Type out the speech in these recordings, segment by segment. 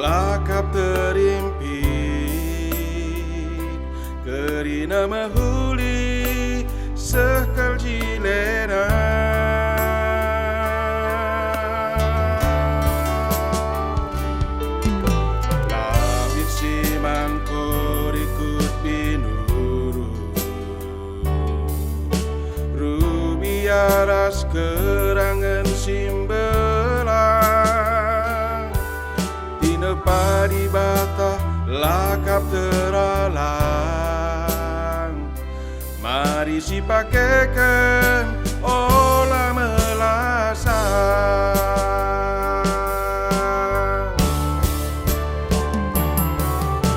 lakap terimpit kerina mahuli sekal jilena lawit simangkor ikut binuru rubiaras kerangan simbelang padi bata lakap teralang mari si pakaikan olah melasang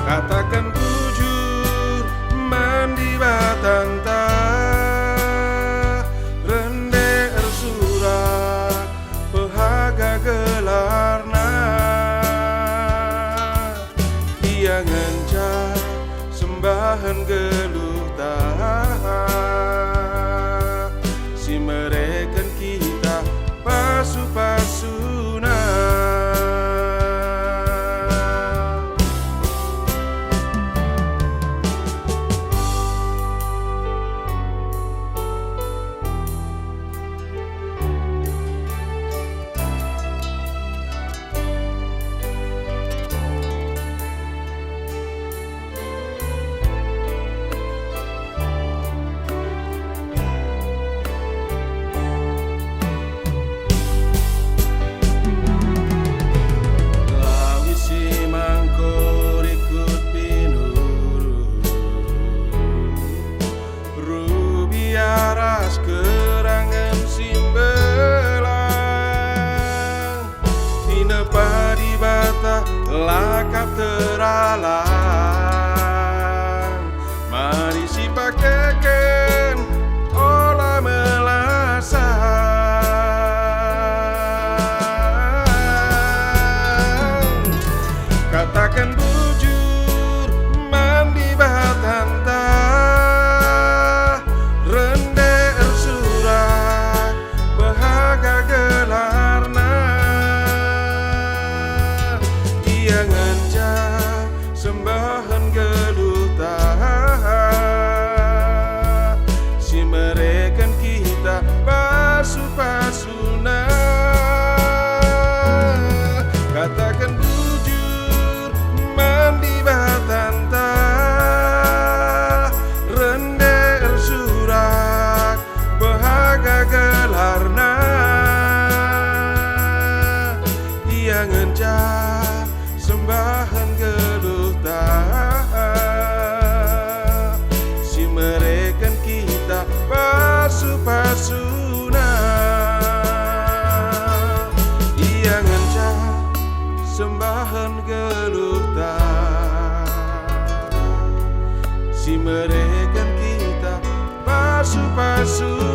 katakan bujur mandi batanta rende ersurat pehaga gelarna ngencah sembahan geluh tahan si mereka kita pasu-pasuna kerangan simbelang tina padi bata lakap teralang mari si pakaikan olah melasang katakan bujur mandi batanta sembahan geluh tahan si mereka kita pasu-pasuna katakan bujur mandi batanta rende ersurak bahaga gelarna yang ngencah sembahan geluh tahan si mereka kita pasu-pasuna yang ngencah sembahan geluh tahan si mereka kita pasu-pasuna